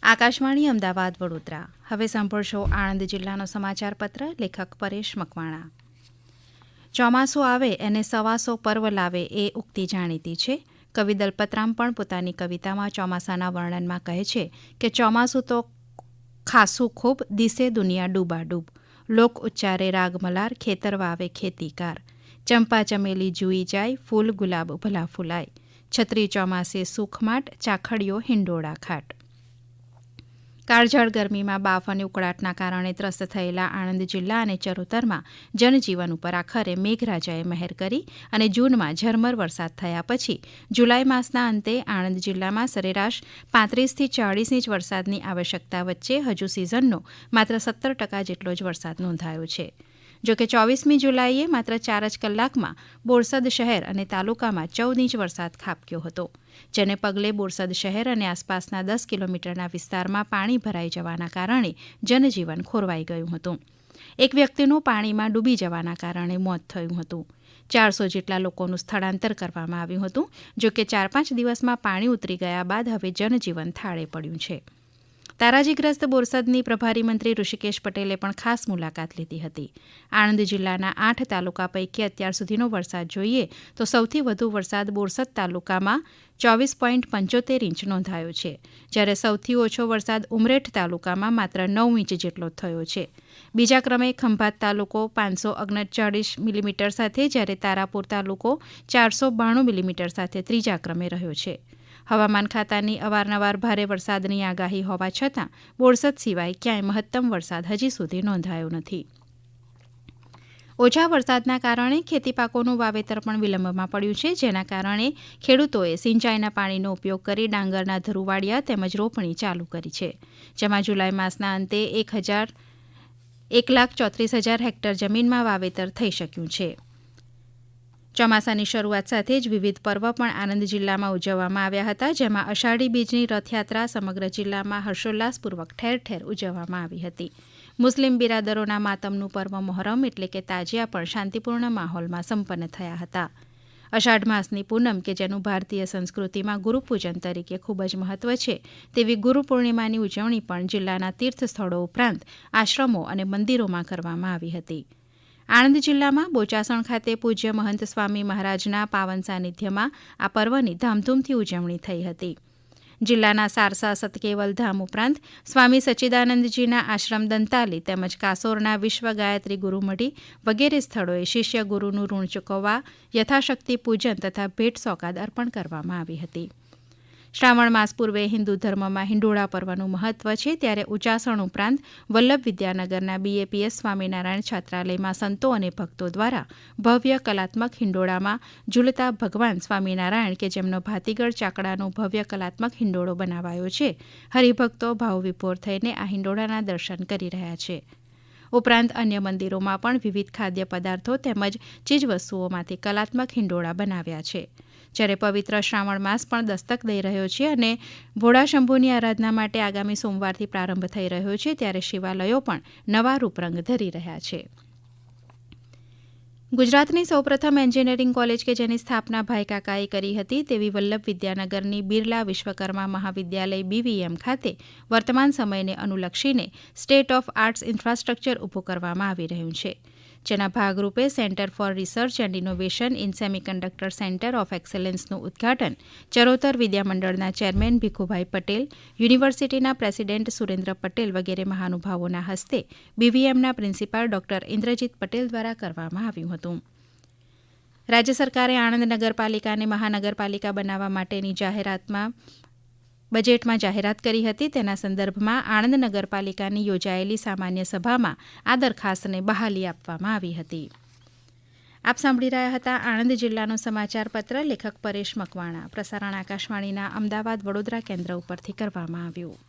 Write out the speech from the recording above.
આકાશવાણી અમદાવાદ વડોદરા. હવે સાંભળશો આણંદ જિલ્લાનો સમાચાર પત્ર. લેખક પરેશ મકવાણા. ચોમાસું આવે એને સવાસો પર્વ લાવે એ ઉક્તિ જાણીતી છે. કવિ દલપતરામ પણ પોતાની કવિતામાં ચોમાસાના વર્ણનમાં કહે છે કે ચોમાસું તો ખાસું ખૂબ દિશે દુનિયા ડૂબાડૂબ. લોક ઉચ્ચારે રાગ મલાર, ખેતર વાવે ખેતીકાર. ચંપા ચમેલી જુઈ જાય, ફૂલ ગુલાબ ભલા ફૂલાય. છત્રી ચોમાસે સુખમાટ, ચાખડીઓ હિંડોળા ખાટ. કાળઝાળ ગરમીમાં બાફ અને ઉકળાટના કારણે ત્રસ્ત થયેલા આણંદ જિલ્લા અને ચરોતરમાં જનજીવન ઉપર આખરે મેઘરાજાએ મહેર કરી અને જૂનમાં ઝરમર વરસાદ થયા પછી જુલાઈ માસના અંતે આણંદ જિલ્લામાં સરેરાશ 35થી 40 ઇંચ વરસાદની આવશ્યકતા વચ્ચે હજુ સિઝનનો માત્ર 17% જેટલો જ વરસાદ નોંધાયો છે. જોકે 24મી જુલાઈએ માત્ર 4 જ કલાકમાં બોરસદ શહેર અને તાલુકામાં 14 ઇંચ વરસાદ ખાબક્યો હતો, જેને પગલે બોરસદ શહેર અને આસપાસના 10 કિલોમીટરના વિસ્તારમાં પાણી ભરાઈ જવાના કારણે જનજીવન ખોરવાઈ ગયું હતું. એક વ્યક્તિનું પાણીમાં ડૂબી જવાના કારણે મોત થયું હતું. 400 જેટલા લોકોનું સ્થળાંતર કરવામાં આવ્યું હતું. જોકે 4-5 દિવસમાં પાણી ઉતરી ગયા બાદ હવે જનજીવન થાળે પડ્યું છે. તારાજીગ્રસ્ત બોરસદની પ્રભારી મંત્રી ઋષિકેશ પટેલે પણ ખાસ મુલાકાત લીધી હતી. આણંદ જિલ્લાના 8 તાલુકા પૈકી અત્યાર સુધીનો વરસાદ જોઈએ તો સૌથી વધુ વરસાદ બોરસદ તાલુકામાં 24.75 ઇંચ નોંધાયો છે, જ્યારે સૌથી ઓછો વરસાદ ઉમરેઠ તાલુકામાં માત્ર 9 ઇંચ જેટલો થયો છે. બીજા ક્રમે ખંભાત તાલુકો 539 મિલીમીટર સાથે, જ્યારે તારાપુર તાલુકો 492 મિલીમીટર સાથે ત્રીજા ક્રમે રહ્યો છે. હવામાન ખાતાની અવારનવાર ભારે વરસાદની આગાહી હોવા છતાં બોરસદ સિવાય ક્યાંય મહત્તમ વરસાદ હજી સુધી નોંધાયો નથી. ઓછા વરસાદના કારણે ખેતી પાકોનું વાવેતર પણ વિલંબમાં પડ્યું છે, જેના કારણે ખેડૂતોએ સિંચાઈના પાણીનો ઉપયોગ કરી ડાંગરના ધરુવાડિયા તેમજ રોપણી ચાલુ કરી છે, જેમાં જુલાઈ માસના અંતે 1,34,000 હેક્ટર જમીનમાં વાવેતર થઈ શક્યું છે. ચોમાસાની શરૂઆત સાથે જ વિવિધ પર્વ પણ આણંદ જિલ્લામાં ઉજવવામાં આવ્યા હતા, જેમાં અષાઢી બીજની રથયાત્રા સમગ્ર જિલ્લામાં હર્ષોલ્લાસપૂર્વક ઠેર ઠેર ઉજવવામાં આવી હતી. મુસ્લિમ બિરાદરોના માતમનું પર્વ મોહરમ એટલે કે તાજિયા પણ શાંતિપૂર્ણ માહોલમાં સંપન્ન થયા હતા. અષાઢ માસની પૂનમ કે જેનું ભારતીય સંસ્કૃતિમાં ગુરુપૂજન તરીકે ખૂબ જ મહત્વ છે, તેવી ગુરુ પૂર્ણિમાની ઉજવણી પણ જિલ્લાના તીર્થ સ્થળો ઉપરાંત આશ્રમો અને મંદિરોમાં કરવામાં આવી હતી. આણંદ જિલ્લામાં બોચાસણ ખાતે પૂજ્ય મહંત સ્વામી મહારાજના પાવન સાનિધ્યમાં આ પર્વની ધામધૂમથી ઉજવણી થઈ હતી. જિલ્લાના સારસા સતકેવલ ધામ ઉપરાંત સ્વામી સચ્ચિદાનંદજીના આશ્રમ દંતાલી તેમજ કાસોરના વિશ્વ ગાયત્રી ગુરુમઢી વગેરે સ્થળોએ શિષ્ય ગુરુનું ઋણ ચૂકવવા યથાશક્તિ પૂજન તથા ભેટ સોગાદ અર્પણ કરવામાં આવી હતી. શ્રાવણ માસ પૂર્વે હિન્દુ ધર્મમાં હિંડોળા પર્વનું મહત્વ છે, ત્યારે ઉચાસણ ઉપરાંત વલ્લભ વિદ્યાનગરના BAPS સ્વામિનારાયણ છાત્રાલયમાં સંતો અને ભક્તો દ્વારા ભવ્ય કલાત્મક હિંડોળામાં ઝૂલતા ભગવાન સ્વામિનારાયણ કે જેમનો ભાતીગળ ચાકડાનો ભવ્ય કલાત્મક હિંડોળો બનાવાયો છે, હરિભક્તો ભાવવિભોર થઈને આ હિંડોળાના દર્શન કરી રહ્યા છે. ઉપરાંત અન્ય મંદિરોમાં પણ વિવિધ ખાદ્ય પદાર્થો તેમજ ચીજવસ્તુઓમાંથી કલાત્મક હિંડોળા બનાવ્યા છે. જ્યારે પવિત્ર શ્રાવણ માસ પણ દસ્તક દઈ રહ્યો છે અને ભોળા શંભુની આરાધના માટે આગામી સોમવારથી પ્રારંભ થઈ રહ્યો છે, ત્યારે શિવાલયો પણ નવા રૂપરંગ ધરી રહ્યા છે. ગુજરાતની સૌપ્રથમ એન્જિનિયરિંગ કોલેજ કે જેની સ્થાપના ભાઈકાકાએ કરી હતી તેવી વલ્લભ વિદ્યાનગરની બિરલા વિશ્વકર્મા મહાવિદ્યાલય BVM ખાતે વર્તમાન સમયને અનુલક્ષીને સ્ટેટ ઓફ આર્ટ્સ ઇન્ફ્રાસ્ટ્રક્ચર ઊભું કરવામાં આવી રહ્યું છે, જેના ભાગરૂપે centre for research and innovation in semiconductor centre of એક્સેલન્સનું ઉદ્ઘાટન ચરોતર વિદ્યામંડળના ચેરમેન ભીખુભાઈ પટેલ, યુનિવર્સિટીના પ્રેસિડેન્ટ સુરેન્દ્ર પટેલ વગેરે મહાનુભાવોના હસ્તે BVMના પ્રિન્સિપાલ ડોક્ટર ઇન્દ્રજીત પટેલ દ્વારા કરવામાં આવ્યું હતું. રાજ્ય સરકારે આણંદ નગરપાલિકાને મહાનગરપાલિકા બનાવવા માટેની બજેટમાં જાહેરાત કરી હતી. તેના સંદર્ભમાં આણંદ નગરપાલિકાની યોજાયેલી સામાન્ય સભામાં આ દરખાસ્તને બહાલી આપવામાં આવી હતી. આપ સાંભળી રહ્યા હતા આણંદ જિલ્લાનો સમાચાર પત્ર. લેખક પરેશ મકવાણા. પ્રસારણ આકાશવાણીના અમદાવાદ વડોદરા કેન્દ્ર ઉપરથી કરવામાં આવ્યું.